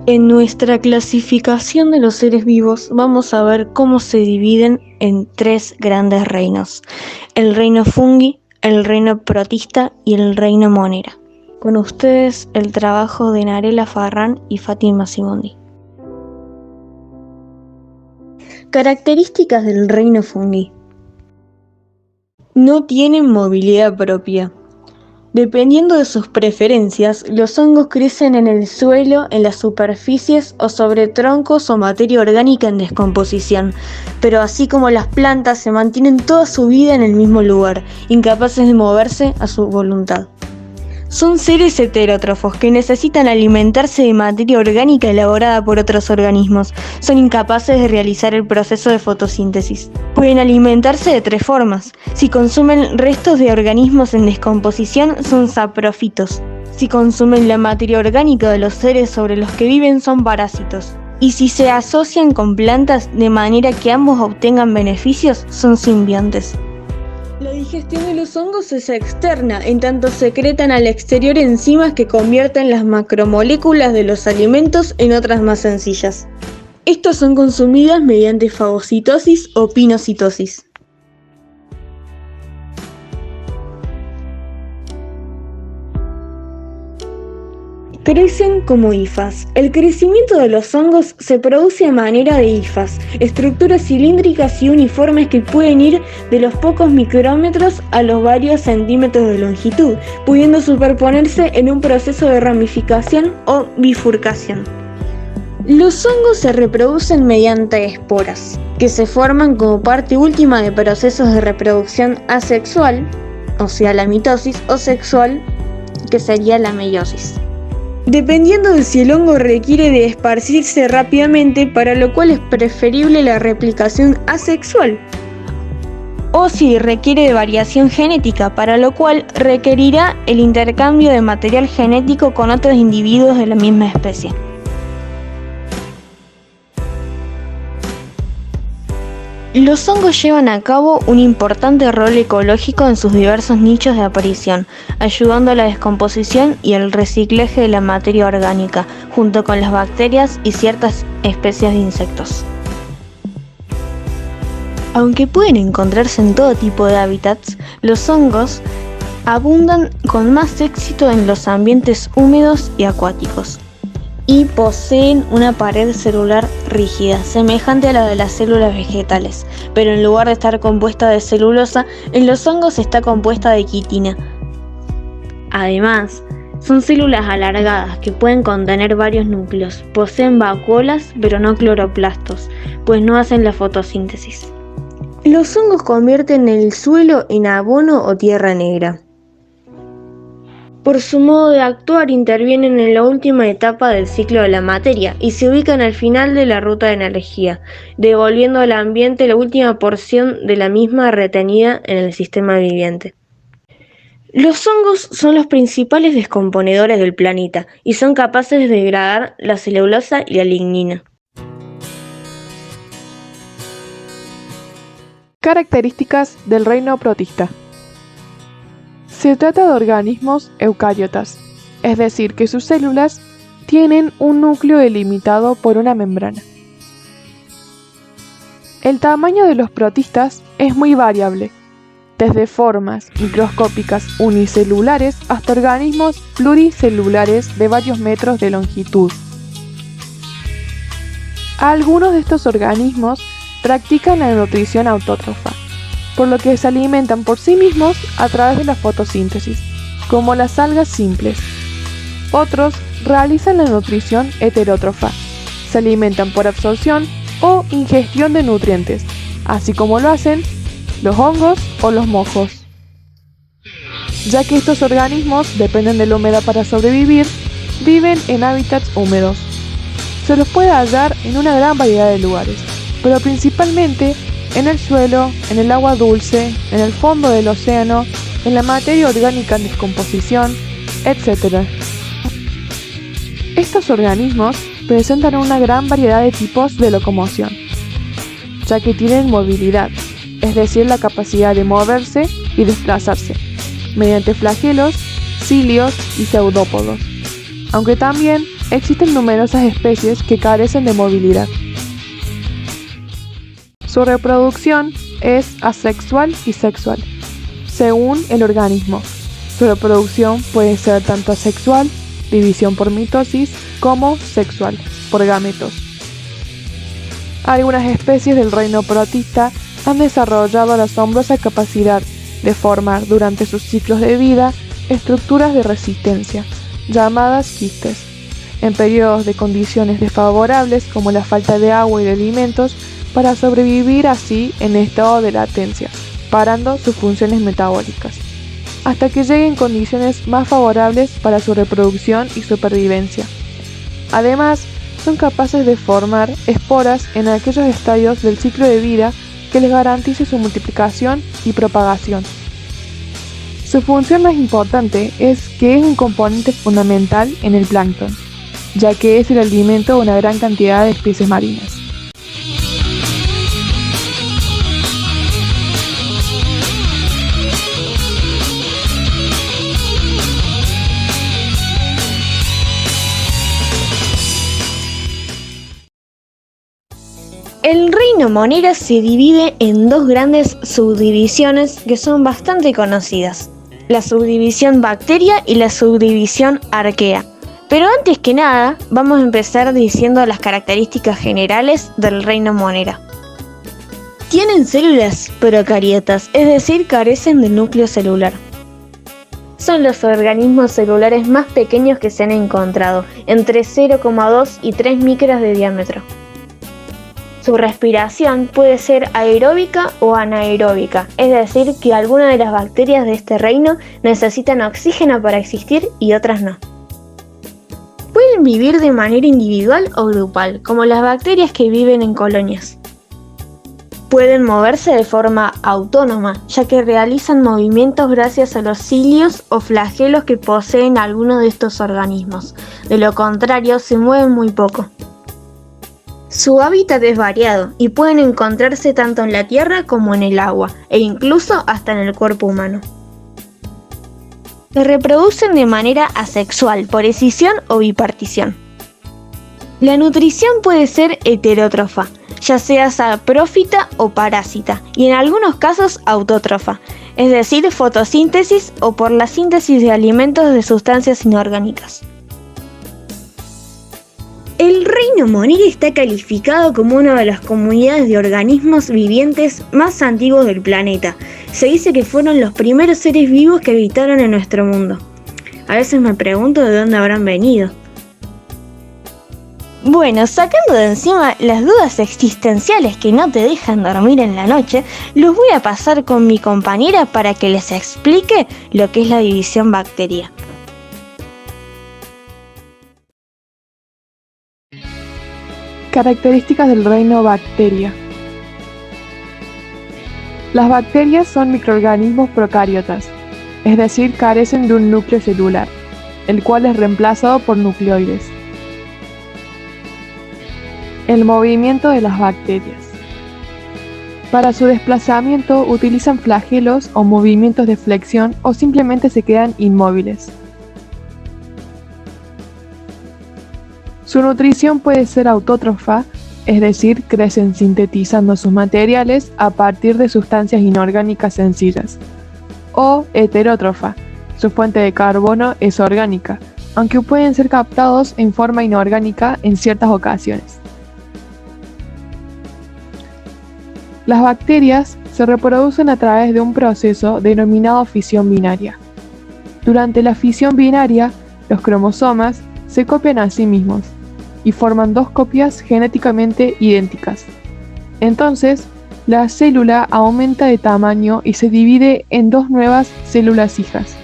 En nuestra clasificación de los seres vivos vamos a ver cómo se dividen en 3 grandes reinos: el reino fungi, el reino protista y el reino monera. Con ustedes el trabajo de Narela Farrán y Fátima Simondi. Características del reino fungi. No tienen movilidad propia. Dependiendo de sus preferencias, los hongos crecen en el suelo, en las superficies o sobre troncos o materia orgánica en descomposición, pero así como las plantas se mantienen toda su vida en el mismo lugar, incapaces de moverse a su voluntad. Son seres heterótrofos que necesitan alimentarse de materia orgánica elaborada por otros organismos. Son incapaces de realizar el proceso de fotosíntesis. Pueden alimentarse de 3 formas. Si consumen restos de organismos en descomposición, son saprófitos. Si consumen la materia orgánica de los seres sobre los que viven, son parásitos. Y si se asocian con plantas de manera que ambos obtengan beneficios, son simbiontes. La digestión de los hongos es externa, en tanto secretan al exterior enzimas que convierten las macromoléculas de los alimentos en otras más sencillas. Estas son consumidas mediante fagocitosis o pinocitosis. Crecen como hifas. El crecimiento de los hongos se produce a manera de hifas, estructuras cilíndricas y uniformes que pueden ir de los pocos micrómetros a los varios centímetros de longitud, pudiendo superponerse en un proceso de ramificación o bifurcación. Los hongos se reproducen mediante esporas, que se forman como parte última de procesos de reproducción asexual, o sea la mitosis, o sexual, que sería la meiosis. Dependiendo de si el hongo requiere de esparcirse rápidamente, para lo cual es preferible la replicación asexual, o si requiere de variación genética, para lo cual requerirá el intercambio de material genético con otros individuos de la misma especie. Los hongos llevan a cabo un importante rol ecológico en sus diversos nichos de aparición, ayudando a la descomposición y el reciclaje de la materia orgánica, junto con las bacterias y ciertas especies de insectos. Aunque pueden encontrarse en todo tipo de hábitats, los hongos abundan con más éxito en los ambientes húmedos y acuáticos. Y poseen una pared celular rígida, semejante a la de las células vegetales, pero en lugar de estar compuesta de celulosa, en los hongos está compuesta de quitina. Además, son células alargadas que pueden contener varios núcleos, poseen vacuolas pero no cloroplastos, pues no hacen la fotosíntesis. Los hongos convierten el suelo en abono o tierra negra. Por su modo de actuar, intervienen en la última etapa del ciclo de la materia y se ubican al final de la ruta de energía, devolviendo al ambiente la última porción de la misma retenida en el sistema viviente. Los hongos son los principales descomponedores del planeta y son capaces de degradar la celulosa y la lignina. Características del reino protista. Se trata de organismos eucariotas, es decir, que sus células tienen un núcleo delimitado por una membrana. El tamaño de los protistas es muy variable, desde formas microscópicas unicelulares hasta organismos pluricelulares de varios metros de longitud. Algunos de estos organismos practican la nutrición autótrofa, por lo que se alimentan por sí mismos a través de la fotosíntesis, como las algas simples. Otros realizan la nutrición heterótrofa, se alimentan por absorción o ingestión de nutrientes, así como lo hacen los hongos o los mojos. Ya que estos organismos dependen de la humedad para sobrevivir, viven en hábitats húmedos. Se los puede hallar en una gran variedad de lugares, pero principalmente en el suelo, en el agua dulce, en el fondo del océano, en la materia orgánica en descomposición, etc. Estos organismos presentan una gran variedad de tipos de locomoción, ya que tienen movilidad, es decir, la capacidad de moverse y desplazarse, mediante flagelos, cilios y pseudópodos, aunque también existen numerosas especies que carecen de movilidad. Su reproducción es asexual y sexual, según el organismo. Su reproducción puede ser tanto asexual, división por mitosis, como sexual, por gametos. Algunas especies del reino protista han desarrollado la asombrosa capacidad de formar durante sus ciclos de vida estructuras de resistencia, llamadas quistes, en periodos de condiciones desfavorables como la falta de agua y de alimentos, para sobrevivir así en estado de latencia, parando sus funciones metabólicas, hasta que lleguen condiciones más favorables para su reproducción y supervivencia. Además, son capaces de formar esporas en aquellos estadios del ciclo de vida que les garantice su multiplicación y propagación. Su función más importante es que es un componente fundamental en el plancton, ya que es el alimento de una gran cantidad de especies marinas. El reino monera se divide en dos grandes subdivisiones que son bastante conocidas: la subdivisión bacteria y la subdivisión arquea. Pero antes que nada, vamos a empezar diciendo las características generales del reino monera. Tienen células procariotas, es decir, carecen de núcleo celular. Son los organismos celulares más pequeños que se han encontrado, entre 0,2 y 3 micras de diámetro. Su respiración puede ser aeróbica o anaeróbica, es decir, que algunas de las bacterias de este reino necesitan oxígeno para existir y otras no. Pueden vivir de manera individual o grupal, como las bacterias que viven en colonias. Pueden moverse de forma autónoma, ya que realizan movimientos gracias a los cilios o flagelos que poseen algunos de estos organismos. De lo contrario, se mueven muy poco. Su hábitat es variado y pueden encontrarse tanto en la tierra como en el agua, e incluso hasta en el cuerpo humano. Se reproducen de manera asexual, por escisión o bipartición. La nutrición puede ser heterótrofa, ya sea saprófita o parásita, y en algunos casos autótrofa, es decir, fotosíntesis o por la síntesis de alimentos de sustancias inorgánicas. El reino monera está calificado como una de las comunidades de organismos vivientes más antiguos del planeta. Se dice que fueron los primeros seres vivos que habitaron en nuestro mundo. A veces me pregunto de dónde habrán venido. Bueno, sacando de encima las dudas existenciales que no te dejan dormir en la noche, los voy a pasar con mi compañera para que les explique lo que es la división bacteria. Características del reino bacteria. Las bacterias son microorganismos procariotas, es decir, carecen de un núcleo celular, el cual es reemplazado por nucleoides. El movimiento de las bacterias. Para su desplazamiento utilizan flagelos o movimientos de flexión o simplemente se quedan inmóviles. Su nutrición puede ser autótrofa, es decir, crecen sintetizando sus materiales a partir de sustancias inorgánicas sencillas, o heterótrofa, su fuente de carbono es orgánica, aunque pueden ser captados en forma inorgánica en ciertas ocasiones. Las bacterias se reproducen a través de un proceso denominado fisión binaria. Durante la fisión binaria, los cromosomas se copian a sí mismos y forman dos copias genéticamente idénticas. Entonces, la célula aumenta de tamaño y se divide en dos nuevas células hijas.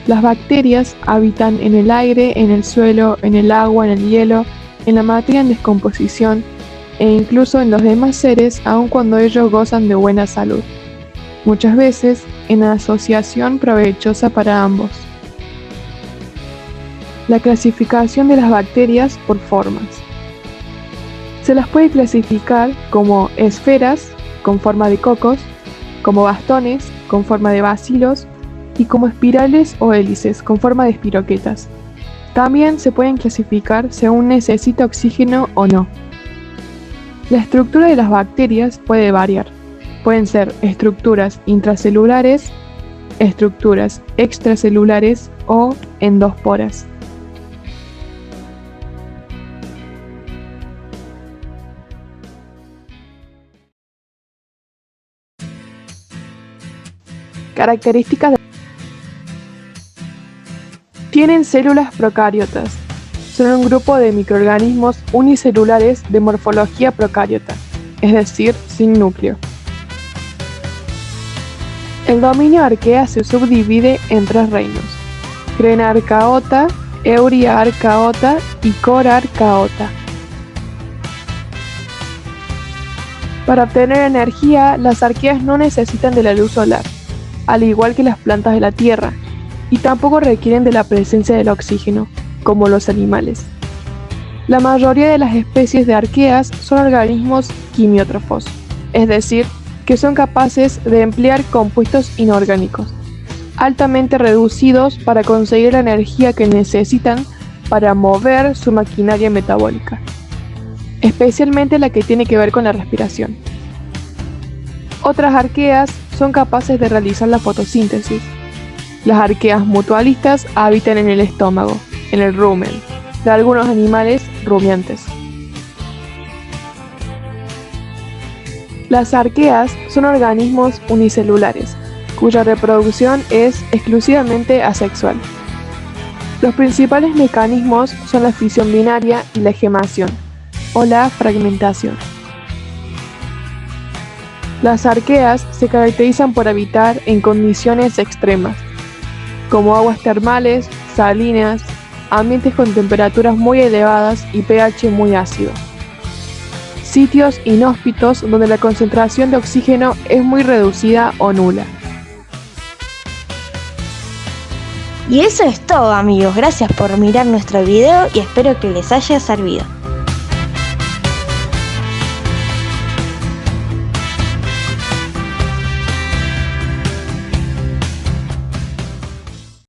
Las bacterias habitan en el aire, en el suelo, en el agua, en el hielo, en la materia en descomposición e incluso en los demás seres, aun cuando ellos gozan de buena salud, muchas veces en asociación provechosa para ambos. La clasificación de las bacterias por formas. Se las puede clasificar como esferas, con forma de cocos, como bastones, con forma de bacilos, y como espirales o hélices con forma de espiroquetas. También se pueden clasificar según necesita oxígeno o no. La estructura de las bacterias puede variar. Pueden ser estructuras intracelulares, estructuras extracelulares o endosporas. Características de... Tienen células procariotas. Son un grupo de microorganismos unicelulares de morfología procariota, es decir, sin núcleo. El dominio arquea se subdivide en 3 reinos: Crenarchaeota, Euryarchaeota y Corarchaeota. Para obtener energía, las arqueas no necesitan de la luz solar, al igual que las plantas de la tierra, y tampoco requieren de la presencia del oxígeno, como los animales. La mayoría de las especies de arqueas son organismos quimiótrofos, es decir, que son capaces de emplear compuestos inorgánicos, altamente reducidos para conseguir la energía que necesitan para mover su maquinaria metabólica, especialmente la que tiene que ver con la respiración. Otras arqueas son capaces de realizar la fotosíntesis. Las arqueas mutualistas habitan en el estómago, en el rumen, de algunos animales rumiantes. Las arqueas son organismos unicelulares, cuya reproducción es exclusivamente asexual. Los principales mecanismos son la fisión binaria y la gemación, o la fragmentación. Las arqueas se caracterizan por habitar en condiciones extremas, como aguas termales, salinas, ambientes con temperaturas muy elevadas y pH muy ácido. Sitios inhóspitos donde la concentración de oxígeno es muy reducida o nula. Y eso es todo, amigos. Gracias por mirar nuestro video y espero que les haya servido.